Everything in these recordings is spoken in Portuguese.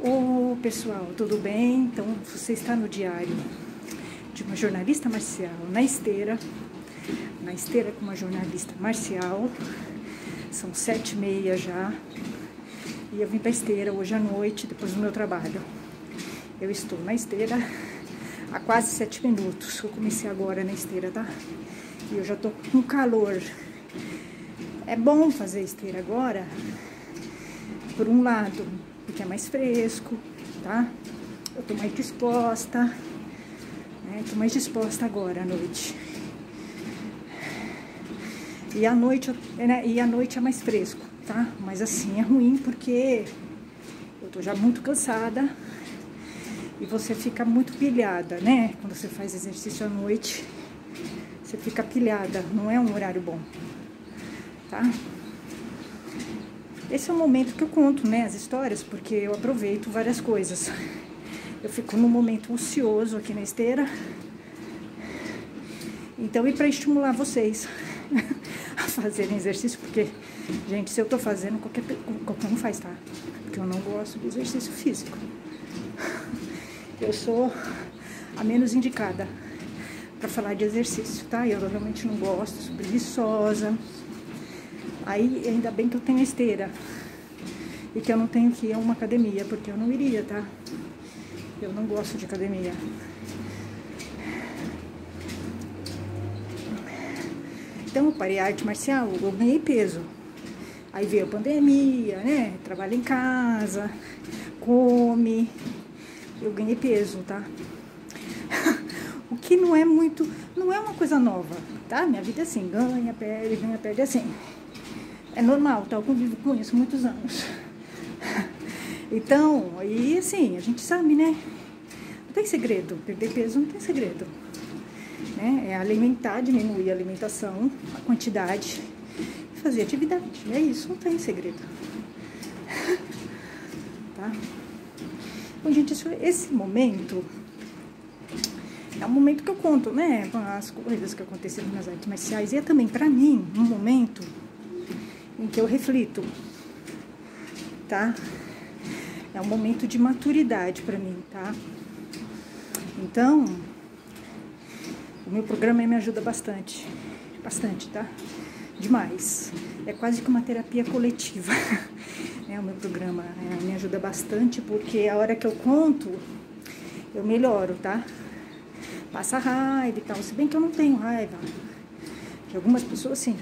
Ô pessoal, tudo bem? Então você está no diário de uma jornalista marcial na esteira com uma jornalista marcial. São 7h30 já e eu vim pra esteira hoje à noite, depois do meu trabalho. Eu estou na esteira há quase 7 minutos. Eu comecei agora na esteira, tá? E eu já tô com calor. É bom fazer esteira agora, por um lado, porque é mais fresco, tá? Eu tô mais disposta, né? Tô mais disposta agora à noite. E à noite, é mais fresco, tá? Mas assim, é ruim porque eu tô já muito cansada e você fica muito pilhada, né? Quando você faz exercício à noite, você fica pilhada, não é um horário bom, tá? Esse é o momento que eu conto, né, as histórias, porque eu aproveito várias coisas. Eu fico num momento ocioso aqui na esteira. Então, e para estimular vocês a fazerem exercício, porque, gente, se eu tô fazendo, qualquer um faz, tá? Porque eu não gosto de exercício físico. Eu sou a menos indicada para falar de exercício, tá? Eu realmente não gosto, sou preguiçosa. Aí, ainda bem que eu tenho esteira e que eu não tenho que ir a uma academia, porque eu não iria, tá? Eu não gosto de academia. Então, eu parei a arte marcial, eu ganhei peso. Aí veio a pandemia, né? Trabalho em casa, come. Eu ganhei peso, tá? O que não é muito, não é uma coisa nova, tá? Minha vida é assim, ganha, perde assim. É normal, tá? Eu convivo com isso há muitos anos. Então, aí assim, a gente sabe, né? Não tem segredo. Perder peso não tem segredo. Né? É alimentar, diminuir a alimentação, a quantidade, e fazer atividade. É isso, não tem segredo. Tá? Bom, gente, esse momento é um momento que eu conto, né? Com as coisas que aconteceram nas artes marciais. E é também, pra mim, um momento em que eu reflito, tá? É um momento de maturidade pra mim, tá? Então, o meu programa me ajuda bastante, tá? Demais. É quase que uma terapia coletiva, né? O meu programa me ajuda bastante, porque a hora que eu conto, eu melhoro, tá? Passa raiva e tal, se bem que eu não tenho raiva, de algumas pessoas sim.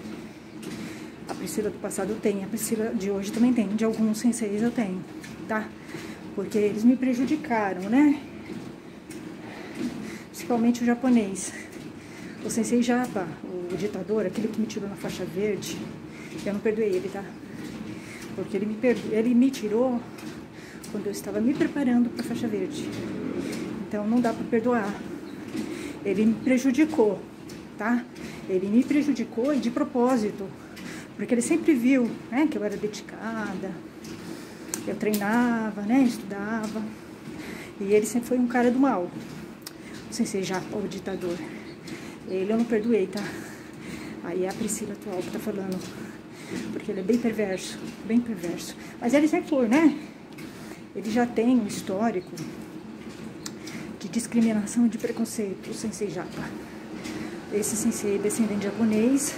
A Priscila do passado tem, a Priscila de hoje também tem, de alguns senseis eu tenho, tá? Porque eles me prejudicaram, né? Principalmente o japonês. O sensei Japa, o ditador, aquele que me tirou na faixa verde, eu não perdoei ele, tá? Porque ele me tirou quando eu estava me preparando para a faixa verde. Então não dá para perdoar. Ele me prejudicou, tá? Ele me prejudicou e de propósito. Porque ele sempre viu, né, que eu era dedicada, eu treinava, né, estudava. E ele sempre foi um cara do mal. O sensei Japa, o ditador. Ele eu não perdoei, tá? Aí é a Priscila atual que tá falando. Porque ele é bem perverso, bem perverso. Mas ele sempre foi, né? Ele já tem um histórico de discriminação e de preconceito, o sensei Japa. Esse sensei é descendente de japonês.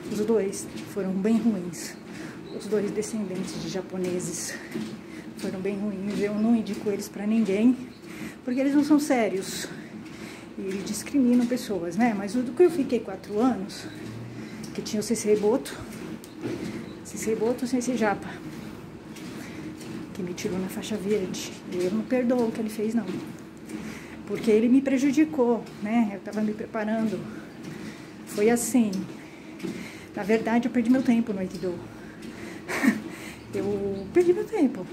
Os dois foram bem ruins. Os dois descendentes de japoneses foram bem ruins. Eu não indico eles pra ninguém, porque eles não são sérios. E eles discriminam pessoas, né? Mas do que eu fiquei 4 anos, que tinha o Sensei Boto, o Sensei Japa, que me tirou na faixa verde. E eu não perdoo o que ele fez, não. Porque ele me prejudicou, né? Eu tava me preparando. Foi assim. Na verdade, eu perdi meu tempo no Aikido. Eu perdi meu tempo.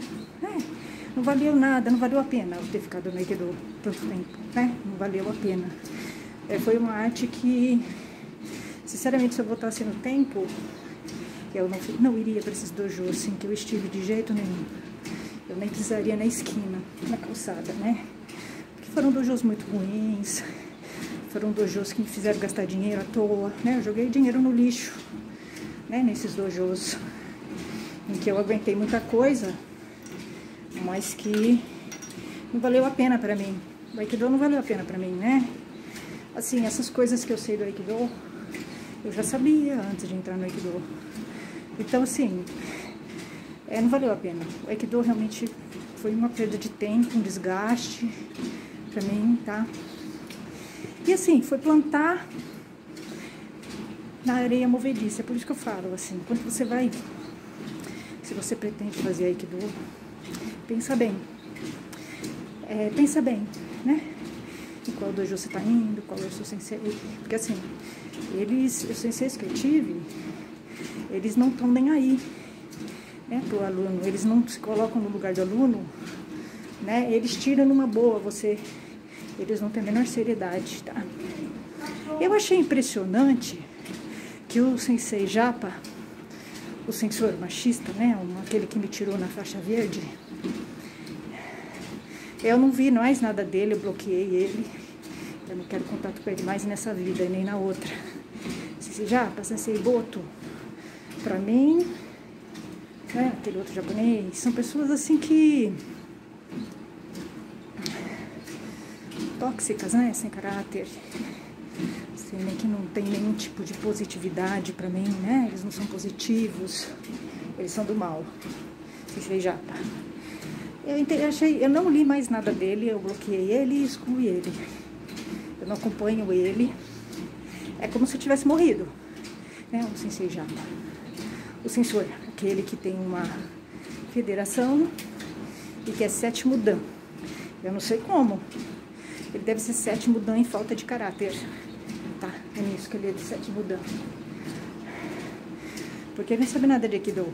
Não valeu nada, não valeu a pena eu ter ficado no Aikido tanto tempo, né? Não valeu a pena. Foi uma arte que, sinceramente, se eu voltasse no tempo, eu não iria para esses dojos assim que eu estive de jeito nenhum. Eu nem pisaria na esquina, na calçada, né? Porque foram dojos muito ruins. Foram dojos que me fizeram gastar dinheiro à toa, né? Eu joguei dinheiro no lixo, né? Nesses dojos em que eu aguentei muita coisa mas que não valeu a pena pra mim. O Aikido não valeu a pena pra mim, né? Assim, essas coisas que eu sei do Aikido, eu já sabia antes de entrar no Aikido. Então, assim, não valeu a pena. O Aikido realmente foi uma perda de tempo, um desgaste pra mim, tá? E assim, foi plantar na areia movediça. É por isso que eu falo, assim, quando você vai, se você pretende fazer Aikido, pensa bem. Pensa bem, né? Em qual dojo você tá indo, qual é o seu sensei. Porque assim, os senseis que eu tive, eles não estão nem aí, né, pro aluno. Eles não se colocam no lugar do aluno, né? Eles tiram numa boa você. Eles não têm a menor seriedade, tá? Eu achei impressionante que o sensei Japa, o sensor machista, né? Aquele que me tirou na faixa verde, eu não vi mais nada dele, eu bloqueei ele. Eu não quero contato com ele mais nessa vida e nem na outra. Sensei Japa, Sensei Boto, pra mim, né, aquele outro japonês, são pessoas assim que... tóxicas, né, sem caráter, assim, que não tem nenhum tipo de positividade pra mim, né, eles não são positivos, eles são do mal. Sensei Japa. Eu não li mais nada dele, eu bloqueei ele e excluí ele. Eu não acompanho ele. É como se eu tivesse morrido, né, o Sensei Japa. O sensor, aquele que tem uma federação e que é 7º Dan. Eu não sei como. Ele deve ser 7º Dan em falta de caráter. Tá, é nisso que ele é de 7º Dan. Porque ele não sabe nada de Aikido.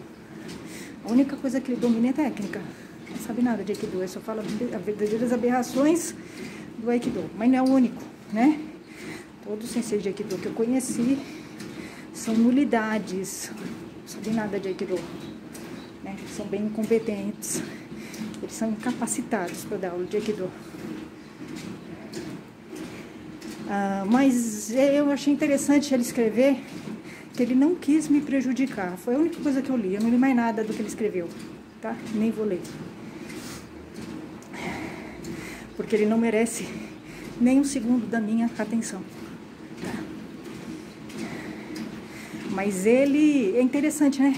A única coisa que ele domina é técnica. Não sabe nada de Aikido. Ele só fala as verdadeiras aberrações do Aikido. Mas não é o único, né? Todos os senseis de Aikido que eu conheci são nulidades. Não sabem nada de Aikido, né? São bem incompetentes. Eles são incapacitados para dar aula de Aikido. Mas eu achei interessante ele escrever que ele não quis me prejudicar. Foi a única coisa que eu li. Eu não li mais nada do que ele escreveu, tá? Nem vou ler. Porque ele não merece nem um segundo da minha atenção, tá? Mas ele... é interessante, né?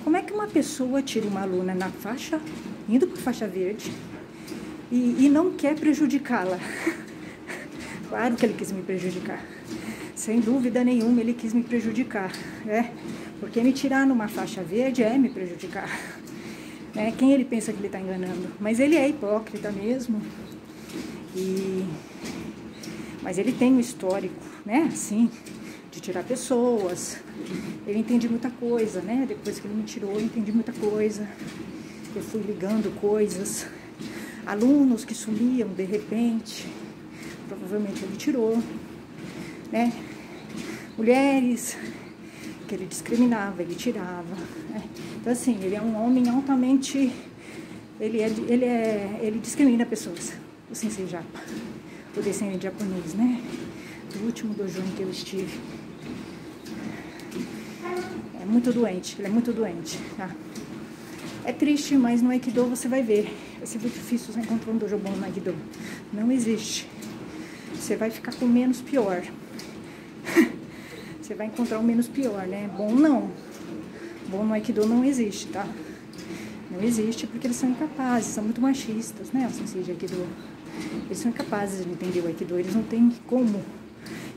Como é que uma pessoa tira uma aluna na faixa, indo para faixa verde, e não quer prejudicá-la? Claro que ele quis me prejudicar. Sem dúvida nenhuma, ele quis me prejudicar, né? Porque me tirar numa faixa verde é me prejudicar, né? Quem ele pensa que ele está enganando? Mas ele é hipócrita mesmo. Mas ele tem um histórico, né? Assim, de tirar pessoas. Eu entendi muita coisa, né? Depois que ele me tirou, eu entendi muita coisa. Eu fui ligando coisas. Alunos que sumiam de repente. Provavelmente ele tirou, né? Mulheres que ele discriminava, ele tirava, né? Então assim, ele é um homem altamente, ele discrimina pessoas, o Sensei Japa, o descendente japonês, né? Do último dojo em que eu estive. É muito doente, ele é muito doente, tá? É triste, mas no Aikido você vai ver. Vai ser muito difícil você encontrar um dojo bom no Aikido. Não existe. Você vai ficar com o menos pior. Você vai encontrar o menos pior, né? Bom não. Bom no Aikido não existe, tá? Não existe porque eles são incapazes, são muito machistas, né? Os senseis de Aikido. Eles são incapazes de entender o Aikido, eles não têm como.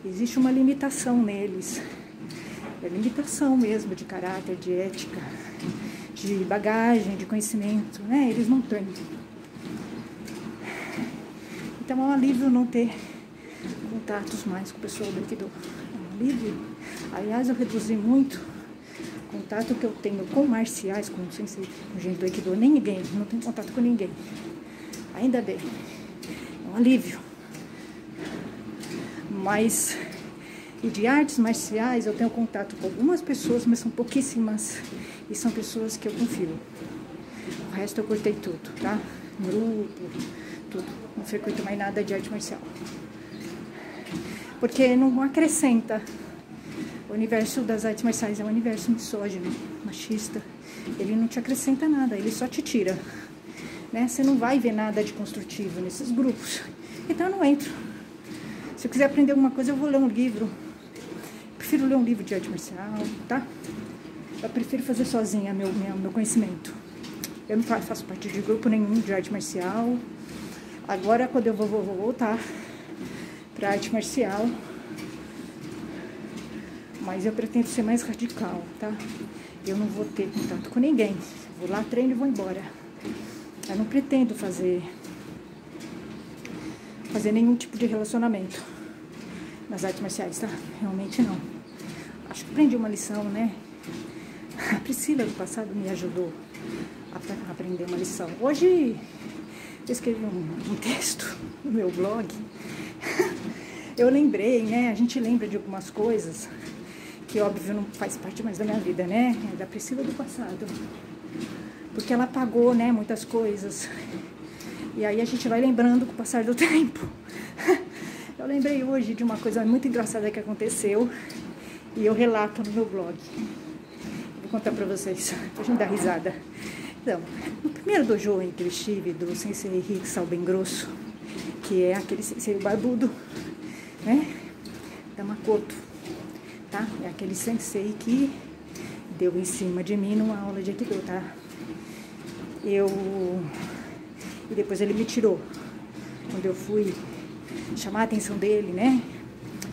Existe uma limitação neles. É limitação mesmo de caráter, de ética, de bagagem, de conhecimento, né? Eles não têm. Então é um alívio não ter contatos mais com o pessoal do Aikido. É um alívio. Aliás, eu reduzi muito o contato que eu tenho com marciais, com sensei, com gente do Aikido. Nem ninguém, não tenho contato com ninguém. Ainda bem. É um alívio. Mas, e de artes marciais, eu tenho contato com algumas pessoas, mas são pouquíssimas. E são pessoas que eu confio. O resto eu cortei tudo, tá? Grupo, tudo. Não frequento mais nada de arte marcial. Porque não acrescenta. O universo das artes marciais é um universo misógino, machista. Ele não te acrescenta nada, ele só te tira. né? Você não vai ver nada de construtivo nesses grupos. Então eu não entro. Se eu quiser aprender alguma coisa, eu vou ler um livro. Prefiro ler um livro de arte marcial, tá? Eu prefiro fazer sozinha meu conhecimento. Eu não faço parte de grupo nenhum de arte marcial. Agora, quando eu vou voltar para arte marcial, mas eu pretendo ser mais radical, tá? Eu não vou ter contato com ninguém. Vou lá, treino e vou embora. Eu não pretendo fazer nenhum tipo de relacionamento nas artes marciais, tá? Realmente não. Acho que aprendi uma lição, né? A Priscila do passado me ajudou a aprender uma lição. Hoje eu escrevi um texto no meu blog. Eu lembrei, né? A gente lembra de algumas coisas que, óbvio, não faz parte mais da minha vida, né? É da Priscila do passado. Porque ela apagou, né, muitas coisas. E aí a gente vai lembrando com o passar do tempo. Eu lembrei hoje de uma coisa muito engraçada que aconteceu e eu relato no meu blog. Vou contar pra vocês, pra gente dar risada. Então, no primeiro dojo em que eu estive, do Sensei Henrique Salbengrosso, que é aquele sensei barbudo, né, da Makoto, tá? É aquele sensei que deu em cima de mim numa aula de Aikido, tá? E depois ele me tirou. Quando eu fui chamar a atenção dele, né,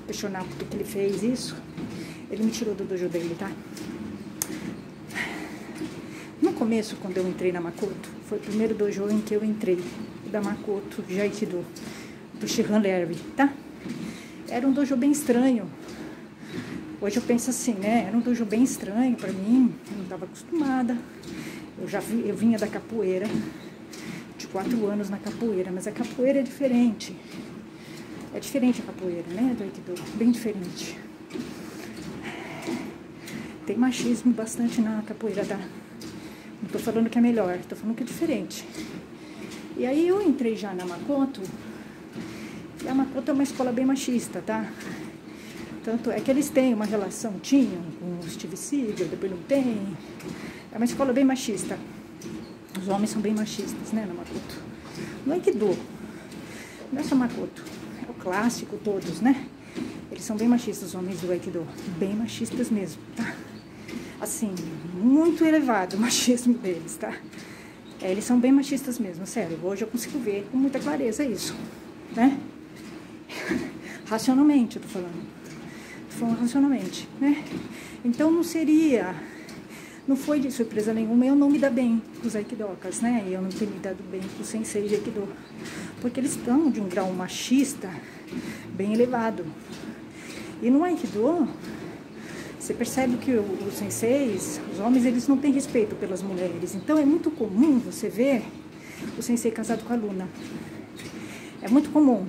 questionar por que ele fez isso, ele me tirou do dojo dele, tá? No começo, quando eu entrei na Makoto, foi o primeiro dojo em que eu entrei, da Makoto de Aikido, do Shihan Lerby, tá? Era um dojo bem estranho. Hoje eu penso assim, né? Era um dojo bem estranho pra mim, eu não estava acostumada. Eu vinha da capoeira, de 4 anos na capoeira, mas a capoeira é diferente. É diferente a capoeira, né, do Aikido, bem diferente. Tem machismo bastante na capoeira, tá? Não tô falando que é melhor, tô falando que é diferente. E aí eu entrei já na Makoto, e a Makoto é uma escola bem machista, tá? Tanto é que eles têm uma relação, tinham, com o Steve Seagal, depois não tem. É uma escola bem machista. Os homens são bem machistas, né, na Makoto. No Aikido, não é só Makoto, é o clássico todos, né? Eles são bem machistas, os homens do Aikido. Bem machistas mesmo, tá? Assim, muito elevado o machismo deles, tá? É, eles são bem machistas mesmo, sério. Hoje eu consigo ver com muita clareza isso, né? Racionalmente, eu tô falando. Tô falando racionalmente, né? Então não foi de surpresa nenhuma eu não me dar bem com os aikidokas, né? E eu não ter me dado bem com os sensei de aikido. Porque eles estão de um grau machista bem elevado. E no aikido, você percebe que os senseis, os homens, eles não têm respeito pelas mulheres. Então é muito comum você ver o sensei casado com a aluna. É muito comum.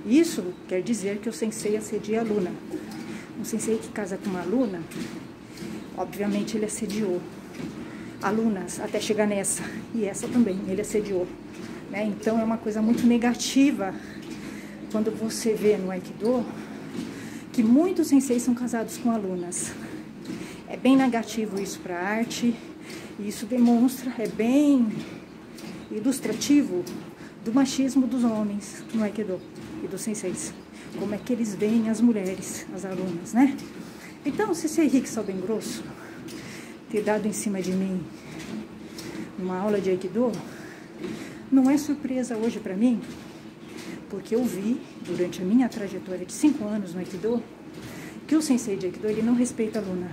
Isso quer dizer que o sensei assedia a aluna. Um sensei que casa com uma aluna, obviamente ele assediou alunas até chegar nessa. E essa também, ele assediou, né? Então é uma coisa muito negativa quando você vê no Aikido que muitos senseis são casados com alunas. É bem negativo isso para a arte. E isso demonstra, é bem ilustrativo do machismo dos homens no Aikido e dos senseis. Como é que eles veem as mulheres, as alunas, né? Então, se esse Henrique Salbengrosso ter dado em cima de mim numa aula de Aikido, não é surpresa hoje para mim, porque eu vi, durante a minha trajetória de 5 anos no Aikido, que o sensei de Aikido, ele não respeita a aluna.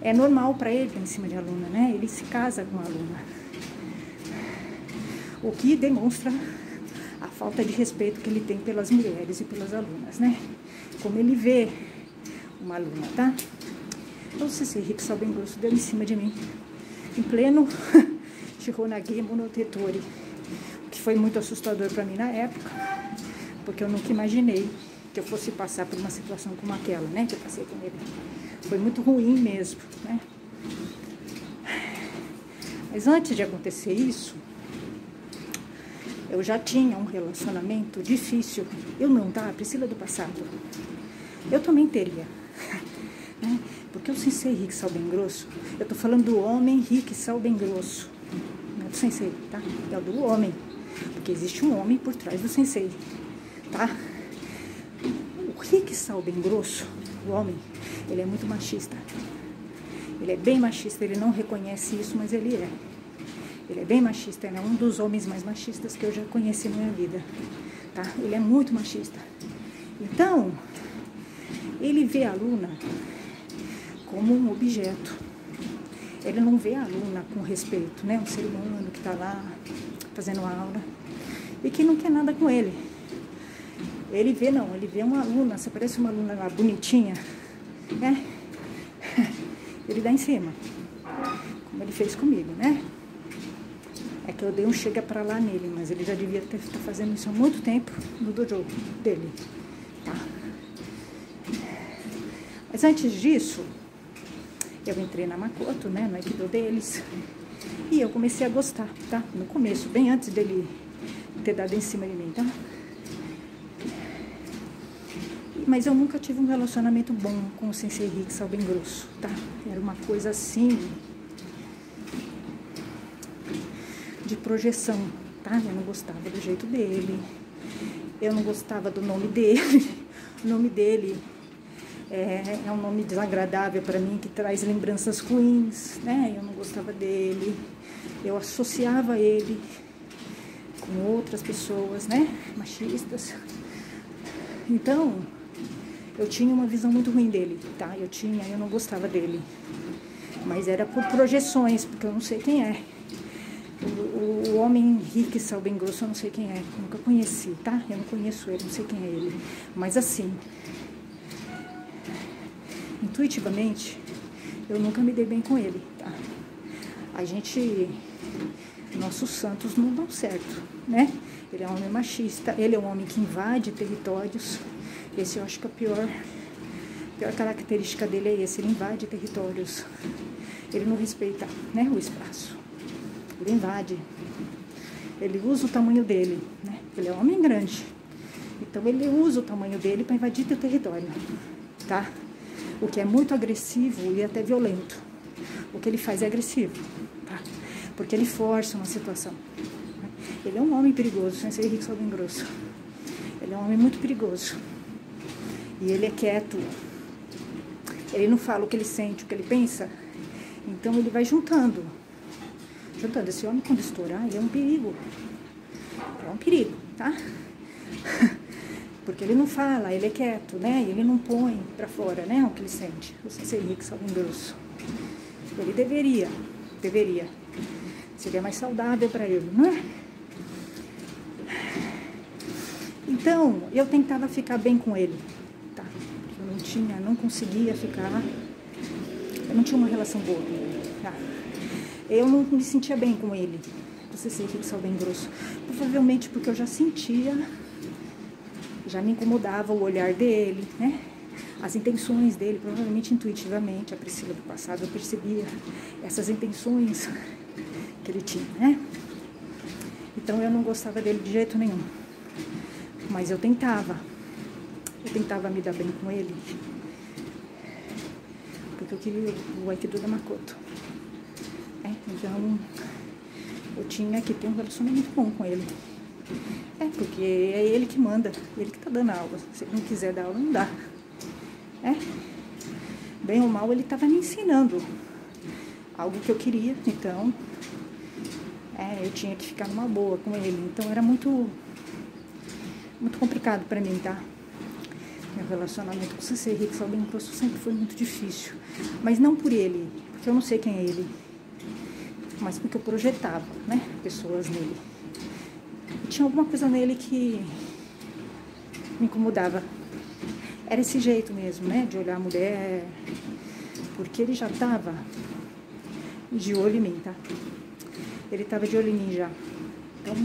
É normal para ele estar em cima de aluna, né? Ele se casa com a aluna. O que demonstra a falta de respeito que ele tem pelas mulheres e pelas alunas, né? Como ele vê uma aluna, tá? Então, o sensei Henrique Salbengrosso deu em cima de mim, em pleno Shihonage Monotetori, que foi muito assustador para mim na época, porque eu nunca imaginei que eu fosse passar por uma situação como aquela, né? Que eu passei com ele. Foi muito ruim mesmo, né? Mas antes de acontecer isso, eu já tinha um relacionamento difícil. Eu não, tá? Priscila do passado. Eu também teria, né? Porque o sensei Henrique Salbengrosso, eu tô falando do homem Henrique Salbengrosso, não do sensei, tá? É o do homem, porque existe um homem por trás do sensei, tá? O Rick Salbengrosso, o homem, ele é muito machista. Ele é bem machista, ele não reconhece isso, mas ele é. Ele é bem machista, ele é um dos homens mais machistas que eu já conheci na minha vida, tá? Ele é muito machista. Então, ele vê a aluna como um objeto. Ele não vê a aluna com respeito, né? Um ser humano que está lá fazendo aula e que não quer nada com ele. Ele vê, não, ele vê uma aluna, você parece uma aluna lá bonitinha, né? Ele dá em cima, como ele fez comigo, né? É que eu dei um chega pra lá nele, mas ele já devia estar fazendo isso há muito tempo no dojo dele, tá? Mas antes disso, eu entrei na Makoto, né, no Aikido deles, e eu comecei a gostar, tá? No começo, bem antes dele ter dado em cima de mim, tá? Mas eu nunca tive um relacionamento bom com o Sensei Rick Salbengrosso, tá? Era uma coisa assim de projeção, tá? Eu não gostava do jeito dele, eu não gostava do nome dele. O nome dele é um nome desagradável para mim, que traz lembranças ruins, né? Eu não gostava dele, eu associava ele com outras pessoas, né? Machistas. Então, eu tinha uma visão muito ruim dele, tá? Eu não gostava dele. Mas era por projeções, porque eu não sei quem é. O homem Rick Salbengrosso, eu não sei quem é, nunca conheci, tá? Eu não conheço ele, não sei quem é ele. Mas assim, intuitivamente, eu nunca me dei bem com ele, tá? Nossos santos não dão certo, né? Ele é um homem machista, ele é um homem que invade territórios. Esse eu acho que a pior característica dele é esse, ele invade territórios. Ele não respeita, né, o espaço. Ele invade. Ele usa o tamanho dele, né? Ele é um homem grande. Então ele usa o tamanho dele para invadir teu território, tá? O que é muito agressivo e até violento. O que ele faz é agressivo, tá? Porque ele força uma situação. Ele é um homem perigoso, Sensei Rick Salbengrosso. Ele é um homem muito perigoso. E ele é quieto. Ele não fala o que ele sente, o que ele pensa. Então ele vai juntando. Esse homem, quando estourar, ele é um perigo. É um perigo, tá? Porque ele não fala, ele é quieto, né? Ele não põe pra fora, né? O que ele sente. O Sensei Rick Salbengrosso. Ele deveria. Seria mais saudável pra ele, não é? Então, eu tentava ficar bem com ele, tá? Eu não conseguia ficar, eu não tinha uma relação boa com ele, tá? Eu não me sentia bem com ele, o Sensei Rick Salbengrosso. Provavelmente porque eu já sentia, já me incomodava o olhar dele, né? As intenções dele, provavelmente intuitivamente, a Priscila do passado, eu percebia essas intenções que ele tinha, né? Então eu não gostava dele de jeito nenhum. Mas eu tentava me dar bem com ele, porque eu queria o Aikido da Makoto. Então, eu tinha que ter um relacionamento bom com ele. Porque é ele que manda, ele que tá dando aula. Se ele não quiser dar aula, não dá. Bem ou mal, ele estava me ensinando algo que eu queria, então, eu tinha que ficar numa boa com ele. Então, era muito complicado para mim, tá? Meu relacionamento com o Sensei Rick Salbengrosso sempre foi muito difícil. Mas não por ele, porque eu não sei quem é ele. Mas porque eu projetava, né? Pessoas nele. E tinha alguma coisa nele que me incomodava. Era esse jeito mesmo, né? De olhar a mulher. Porque ele já estava de olho em mim, tá? Ele estava de olho em mim já. Então,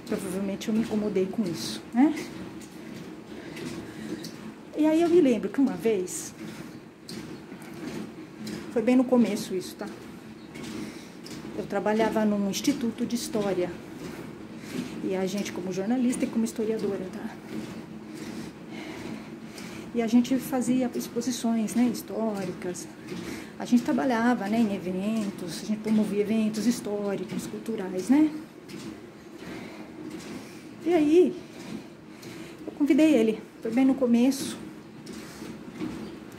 provavelmente eu me incomodei com isso, né? E aí eu me lembro que uma vez, foi bem no começo isso, tá? Eu trabalhava num instituto de história. E a gente, como jornalista e como historiadora, tá? E a gente fazia exposições, né, históricas. a gente trabalhava, né, em eventos, a gente promovia eventos históricos, culturais, né? E aí, eu convidei ele, foi bem no começo.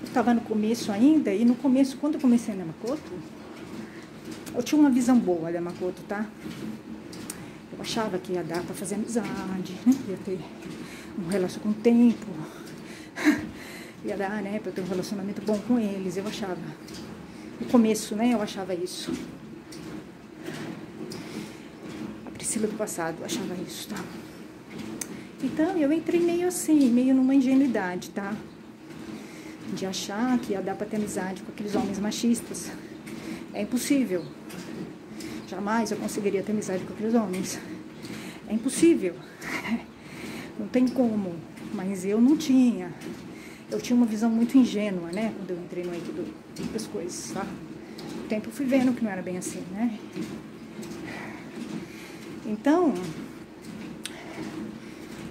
Eu estava no começo ainda, e no começo, quando eu comecei na Makoto, eu tinha uma visão boa da Makoto, tá? Eu achava que ia dar para fazer amizade, né? Ia ter um relacionamento com o tempo, ia dar, né, para ter um relacionamento bom com eles, eu achava. No começo, né, eu achava isso. A Priscila do passado achava isso, tá? Então, eu entrei meio assim, meio numa ingenuidade, tá? De achar que ia dar para ter amizade com aqueles homens machistas. É impossível. Jamais eu conseguiria ter amizade com aqueles homens. É impossível. Não tem como. Mas eu não tinha. Eu tinha uma visão muito ingênua, né? Quando eu entrei no meio das coisas, tá? Com o tempo eu fui vendo que não era bem assim, né? Então,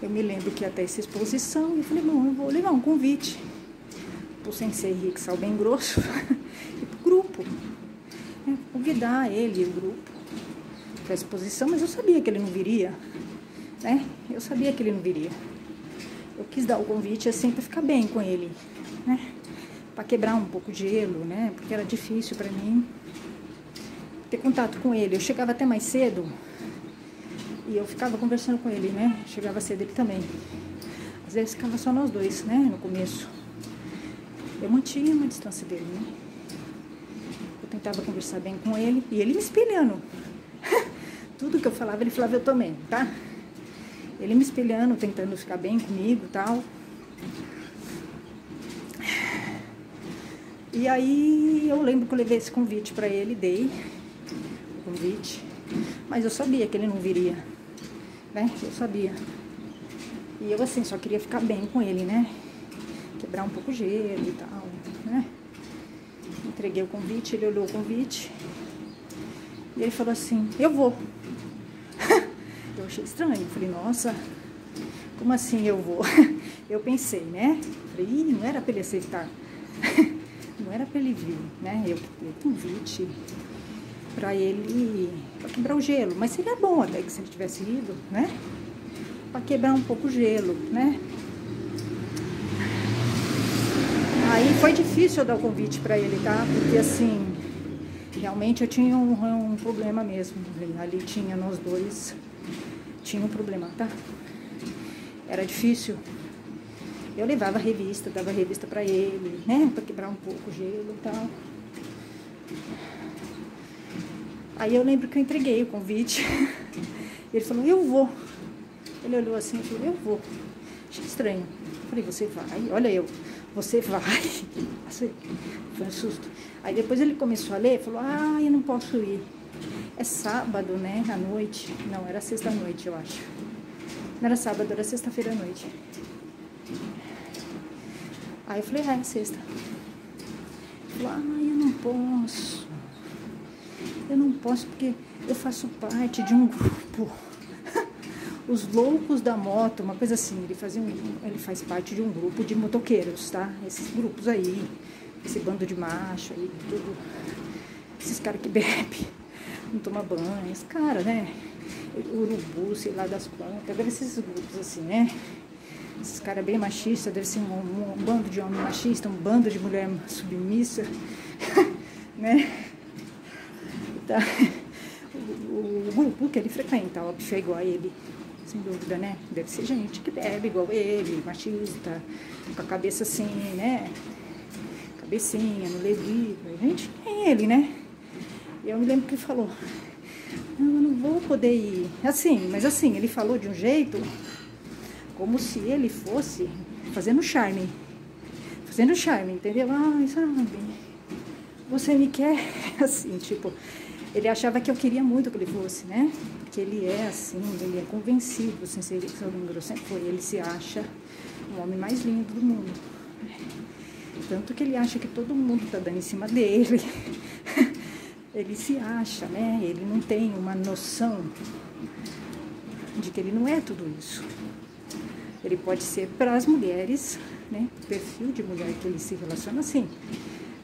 eu me lembro que até essa exposição, eu falei, bom, eu vou levar um convite pro Sensei Riksal bem grosso e pro grupo. Né? Convidar ele e o grupo pra exposição, mas eu sabia que ele não viria, né? Eu sabia que ele não viria. Eu quis dar o convite assim para ficar bem com ele, né? Para quebrar um pouco de gelo, né? Porque era difícil para mim ter contato com ele. Eu chegava até mais cedo e eu ficava conversando com ele, né? Chegava cedo ele também. Às vezes ficava só nós dois, né? No começo. Eu mantinha uma distância dele, né? Eu tentava conversar bem com ele e ele me espelhando. Tudo que eu falava, ele falava eu também, tá? Ele me espelhando, tentando ficar bem comigo e tal. E aí eu lembro que eu levei esse convite pra ele, dei o convite. Mas eu sabia que ele não viria, né? Eu sabia. E eu assim, só queria ficar bem com ele, né? Quebrar um pouco o gelo e tal, né? Entreguei o convite, ele olhou o convite. E ele falou assim, eu vou. Eu achei estranho, falei, nossa, como assim eu vou? Eu pensei, né? Falei, não era pra ele aceitar, não era pra ele vir, né? Eu dei convite pra ele, pra quebrar o gelo, mas seria bom até que se ele tivesse ido, né? Pra quebrar um pouco o gelo, né? Aí foi difícil eu dar o convite pra ele, tá? Porque assim, realmente eu tinha um problema mesmo, ali tinha nós dois. Tinha um problema, tá? Era difícil. Eu levava revista, dava revista pra ele, né? Pra quebrar um pouco o gelo e tal. Aí eu lembro que eu entreguei o convite. Ele falou, eu vou. Ele olhou assim e falou, eu vou. Achei estranho. Falei, você vai? Olha eu, você vai? Assim, foi um susto. Aí depois ele começou a ler e falou, eu não posso ir. É sábado, né, à noite. Não, era sexta-noite, eu acho. Não era sábado, era sexta-feira à noite. Aí eu falei, é sexta. Ele falou, eu não posso. Eu não posso porque eu faço parte de um grupo. Os Loucos da Moto, uma coisa assim. Ele faz parte de um grupo de motoqueiros, tá? Esses grupos aí, esse bando de macho aí, tudo. Esses caras que bebem. Não toma banho, esse cara, né? Urubu, sei lá das quantas, deve ser esses grupos assim, né? Esses caras bem machistas, deve ser um bando de homem machista, um bando de mulher submissa, né? Tá. O grupo que ele frequenta, óbvio, é igual a ele, sem dúvida, né? Deve ser gente que bebe igual ele, machista, com a cabeça assim, né? Cabecinha, no livro, gente, é ele, né? Eu me lembro que ele falou, não, eu não vou poder ir. Assim, mas assim, ele falou de um jeito como se ele fosse fazendo charme. Fazendo charme, entendeu? Sabe, você me quer? Assim, tipo, ele achava que eu queria muito que ele fosse, né? Que ele é assim, ele é convencido, sem ser que seu número sempre foi. Ele se acha o homem mais lindo do mundo. Tanto que ele acha que todo mundo tá dando em cima dele. Ele se acha, né? Ele não tem uma noção de que ele não é tudo isso. Ele pode ser para as mulheres, né? O perfil de mulher que ele se relaciona assim.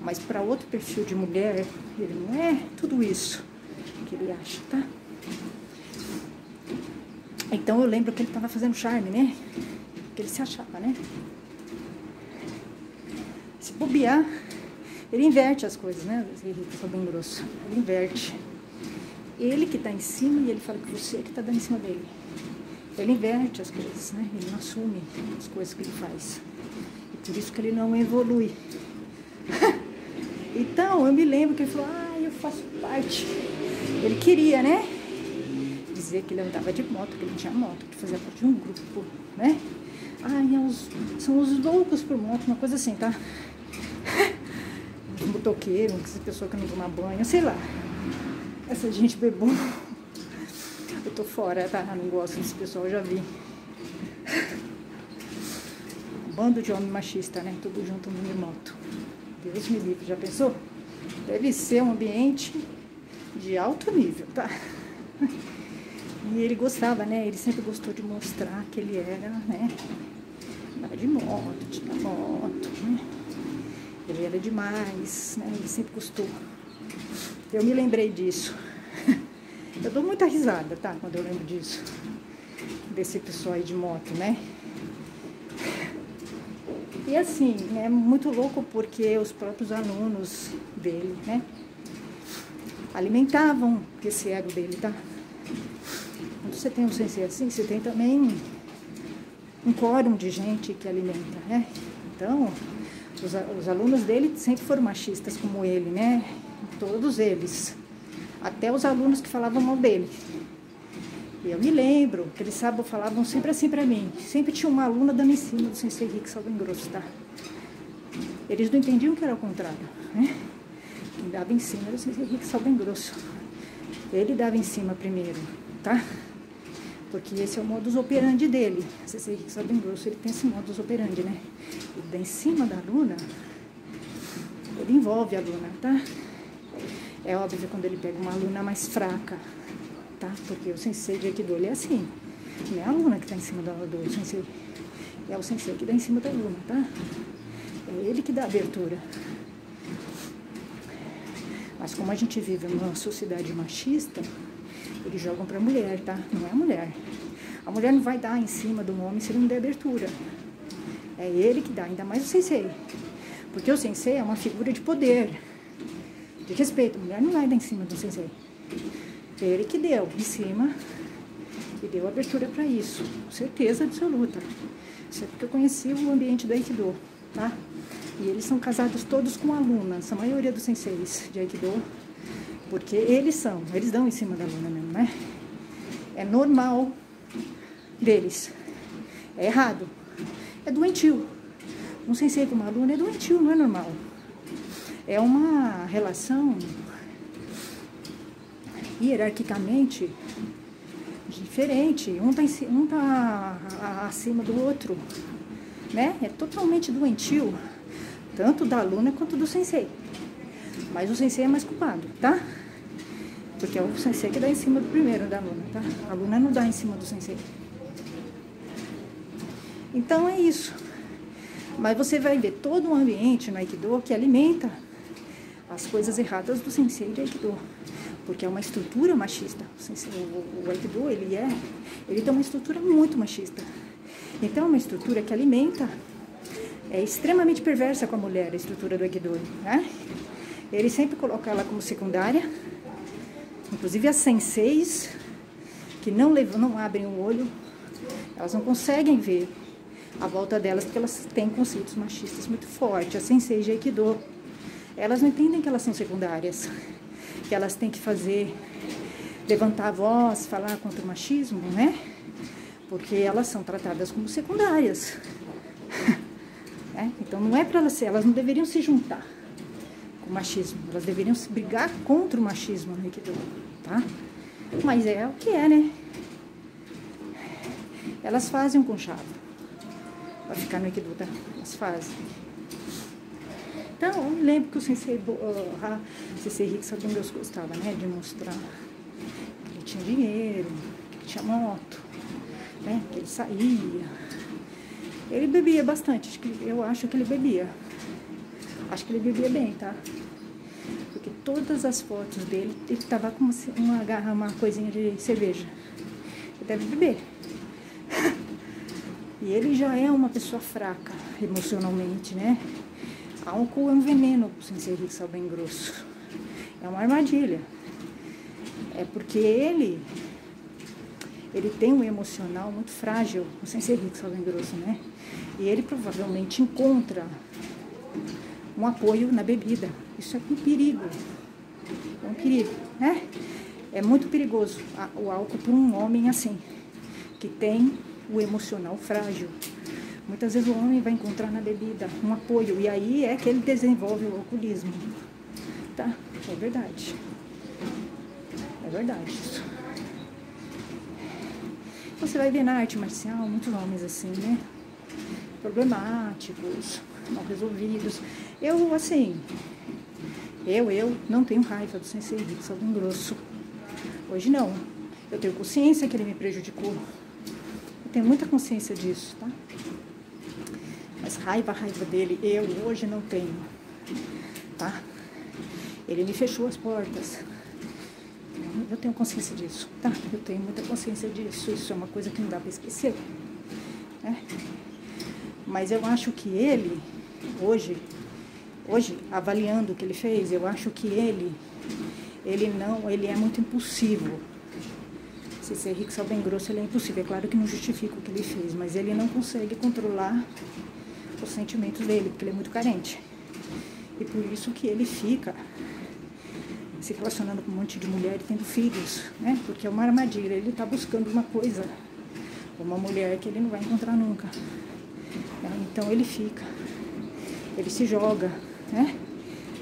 Mas para outro perfil de mulher, ele não é tudo isso que ele acha, tá? Então eu lembro que ele tava fazendo charme, né? Que ele se achava, né? Se bobear, ele inverte as coisas, né? Eu sou bem grosso. Ele inverte. Ele que tá em cima e ele fala que você que tá dando em cima dele. Ele inverte as coisas, né? Ele não assume as coisas que ele faz. E por isso que ele não evolui. Então, eu me lembro que ele falou, eu faço parte. Ele queria, né? Dizer que ele andava de moto, que ele tinha moto, que fazia parte de um grupo, né? São os loucos por moto, uma coisa assim, tá? Os motoqueiros, essa pessoa que não toma banho, sei lá. Essa gente bebum. Eu tô fora, tá? Não gosto desse pessoal, eu já vi. Um bando de homem machista, né? Tudo junto de moto. Deus me livre, já pensou? Deve ser um ambiente de alto nível, tá? E ele gostava, né? Ele sempre gostou de mostrar que ele era, né? Andava de moto, tinha moto, né? Ele era demais, né? Ele sempre gostou. Eu me lembrei disso. Eu dou muita risada, tá? Quando eu lembro disso. Desse pessoal aí de moto, né? E assim, é muito louco porque os próprios alunos dele, né? Alimentavam esse ego dele, tá? Quando você tem um sensei assim, você tem também um quórum de gente que alimenta, né? Então, os alunos dele sempre foram machistas como ele, né? Todos eles. Até os alunos que falavam mal dele. E eu me lembro que eles falavam sempre assim pra mim. Sempre tinha uma aluna dando em cima do sensei Rick Salvengrosso, tá? Eles não entendiam que era o contrário, né? Quem dava em cima era o sensei Rick Salvengrosso. Ele dava em cima primeiro, tá? Porque esse é o modus operandi dele. O sensei Rick Salvengrosso, ele tem esse modus operandi, né? Ele dá em cima da aluna, ele envolve a aluna, tá? É óbvio quando ele pega uma aluna mais fraca, tá? Porque o sensei de Aikido, ele é assim. Não é a aluna que tá em cima do sensei. É o sensei que dá em cima da aluna, tá? É ele que dá a abertura. Mas como a gente vive numa sociedade machista, eles jogam pra mulher, tá? Não é a mulher. A mulher não vai dar em cima do homem se ele não der abertura. É ele que dá, ainda mais o sensei. Porque o sensei é uma figura de poder, de respeito. A mulher não vai dar em cima do sensei. É ele que deu em cima e deu abertura para isso. Certeza absoluta. Isso é porque eu conheci o ambiente do Aikido, tá? E eles são casados todos com alunas, a maioria dos senseis de Aikido, porque eles dão em cima da aluna mesmo, né? É normal deles. É errado. É doentio. Um sensei com uma aluna é doentio, não é normal. É uma relação hierarquicamente diferente. Um tá acima do outro, né? É totalmente doentio, tanto da aluna quanto do sensei. Mas o sensei é mais culpado, tá? Porque é o sensei que dá em cima do primeiro da aluna, tá? A aluna não dá em cima do sensei. Então é isso. Mas você vai ver todo um ambiente no Aikido que alimenta as coisas erradas do sensei de Aikido. Porque é uma estrutura machista. O Aikido, ele tem uma estrutura muito machista. Então é uma estrutura que alimenta, é extremamente perversa com a mulher, a estrutura do Aikido, né? Ele sempre coloca ela como secundária. Inclusive as senseis que não abrem o olho, elas não conseguem ver a volta delas porque elas têm conceitos machistas muito fortes. As senseis de Aikido, elas não entendem que elas são secundárias, que elas têm que levantar a voz, falar contra o machismo, né? Porque elas são tratadas como secundárias. É? Então não é para elas não deveriam se juntar com o machismo, elas deveriam se brigar contra o machismo no Aikido, tá? Mas é o que é, né? Elas fazem um conchavo para ficar no Aikido, tá? Elas fazem. Então, eu me lembro que o sensei Rick Salvengrosso gostava, né? De mostrar que ele tinha dinheiro, que ele tinha moto, né? Que ele saía. Ele bebia bastante, eu acho que ele bebia. Acho que ele bebia bem, tá? Porque todas as fotos dele, ele tava com uma coisinha de cerveja. Ele deve beber. E ele já é uma pessoa fraca, emocionalmente, né? Álcool é um veneno pro Sensei Rick bem grosso. É uma armadilha. É porque ele tem um emocional muito frágil, o Sensei Rick bem grosso, né? E ele provavelmente encontra um apoio na bebida. Isso é um perigo. É um perigo, né? É muito perigoso o álcool para um homem assim, que tem o emocional frágil. Muitas vezes o homem vai encontrar na bebida um apoio, e aí é que ele desenvolve o alcoolismo. Tá? É verdade. É verdade isso. Você vai ver na arte marcial muitos homens assim, né? Problemáticos, mal resolvidos. Eu não tenho raiva do Sensei Rick bem grosso. Hoje não. Eu tenho consciência que ele me prejudicou. Eu tenho muita consciência disso, tá? Mas raiva dele, eu hoje não tenho, tá? Ele me fechou as portas. Eu tenho consciência disso, tá? Eu tenho muita consciência disso. Isso é uma coisa que não dá pra esquecer, né? Mas eu acho que ele, hoje, avaliando o que ele fez, eu acho que ele é muito impulsivo. Se ser Rick bem grosso, ele é impossível. É claro que não justifica o que ele fez, mas ele não consegue controlar os sentimentos dele, porque ele é muito carente. E por isso que ele fica se relacionando com um monte de mulher e tendo filhos, né? Porque é uma armadilha. Ele tá buscando uma coisa, uma mulher que ele não vai encontrar nunca. Então ele se joga, né?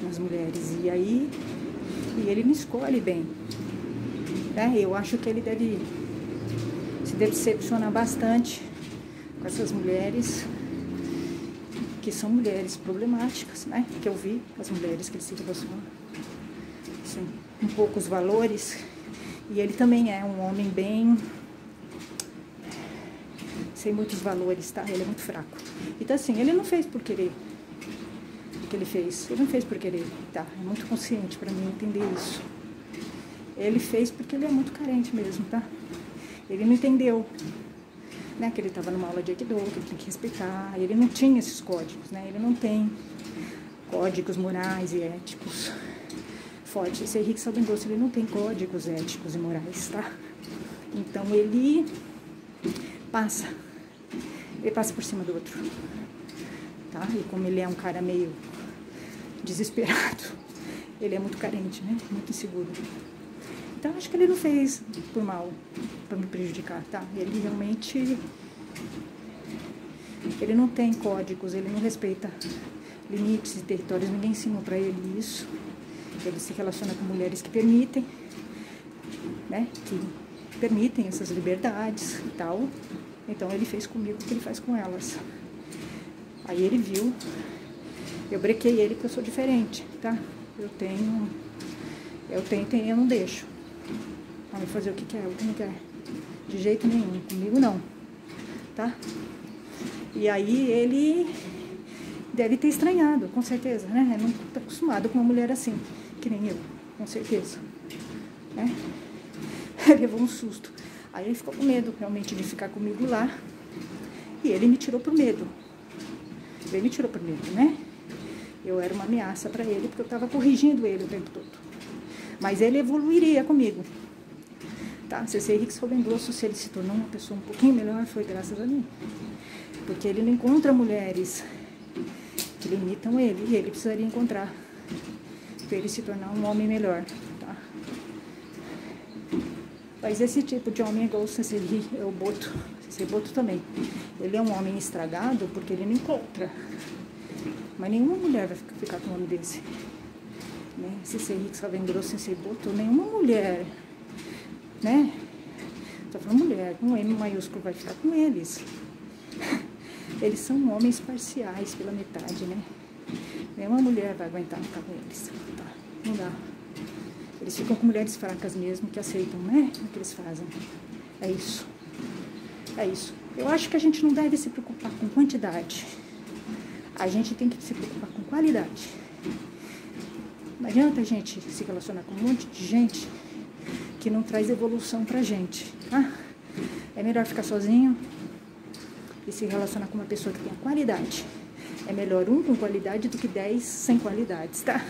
Nas mulheres. E aí, ele não escolhe bem. Né? Eu acho que ele deve se decepcionar bastante com essas mulheres, que são mulheres problemáticas, né? Que eu vi as mulheres que ele se relaciona, assim, com poucos valores. E ele também é um homem bem sem muitos valores, tá? Ele é muito fraco. Então assim, ele não fez por querer o que ele fez. Ele não fez por querer, tá? É muito consciente pra mim entender isso. Ele fez porque ele é muito carente mesmo, tá? Ele não entendeu, né, que ele estava numa aula de Aikido, que ele tinha que respeitar. Ele não tinha esses códigos, né? Ele não tem códigos morais e éticos fortes. Esse Rick bem grosso, ele não tem códigos éticos e morais, tá? Então ele passa por cima do outro, tá? E como ele é um cara meio desesperado, ele é muito carente, né? Muito inseguro. Então, acho que ele não fez por mal, para me prejudicar, tá? Ele realmente, ele não tem códigos, ele não respeita limites e territórios, ninguém ensinou para ele isso. Ele se relaciona com mulheres que permitem, né? Que permitem essas liberdades e tal. Então, ele fez comigo o que ele faz com elas. Aí ele viu, eu brequei ele porque eu sou diferente, tá? Eu tenho, eu não deixo. Vai fazer o que quer, o que não quer. De jeito nenhum, comigo não, tá? E aí ele deve ter estranhado, com certeza, né? Ele não tá acostumado com uma mulher assim, que nem eu, com certeza, né? Ele levou um susto. Aí ele ficou com medo, realmente, de ficar comigo lá. E ele me tirou por medo. Ele me tirou por medo, né? Eu era uma ameaça para ele, porque eu estava corrigindo ele o tempo todo. Mas ele evoluiria comigo. Tá? Sensei Rick bem grosso, se ele se tornou uma pessoa um pouquinho melhor, foi graças a mim. Porque ele não encontra mulheres que limitam ele, e ele precisaria encontrar para ele se tornar um homem melhor, tá? Mas esse tipo de homem é igual o Sensei Boto. Sensei Boto também. Ele é um homem estragado porque ele não encontra. Mas nenhuma mulher vai ficar com um homem desse. Né? Sensei Rick bem grosso, Sensei Boto, nenhuma mulher, né? Tô falando mulher, com um M maiúsculo vai ficar com eles. Eles são homens parciais pela metade, né? Nenhuma mulher vai aguentar ficar com eles, tá? Não dá. Eles ficam com mulheres fracas mesmo, que aceitam, né? O que eles fazem. É isso. É isso. Eu acho que a gente não deve se preocupar com quantidade. A gente tem que se preocupar com qualidade. Não adianta a gente se relacionar com um monte de gente que não traz evolução pra gente, tá? É melhor ficar sozinho e se relacionar com uma pessoa que tenha qualidade. É melhor um com qualidade do que 10 sem qualidades, tá?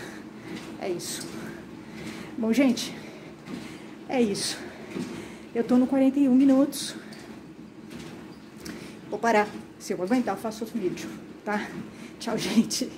É isso. Bom, gente, é isso. Eu tô no 41 minutos. Vou parar. Se eu aguentar, eu faço outro vídeo, tá? Tchau, gente.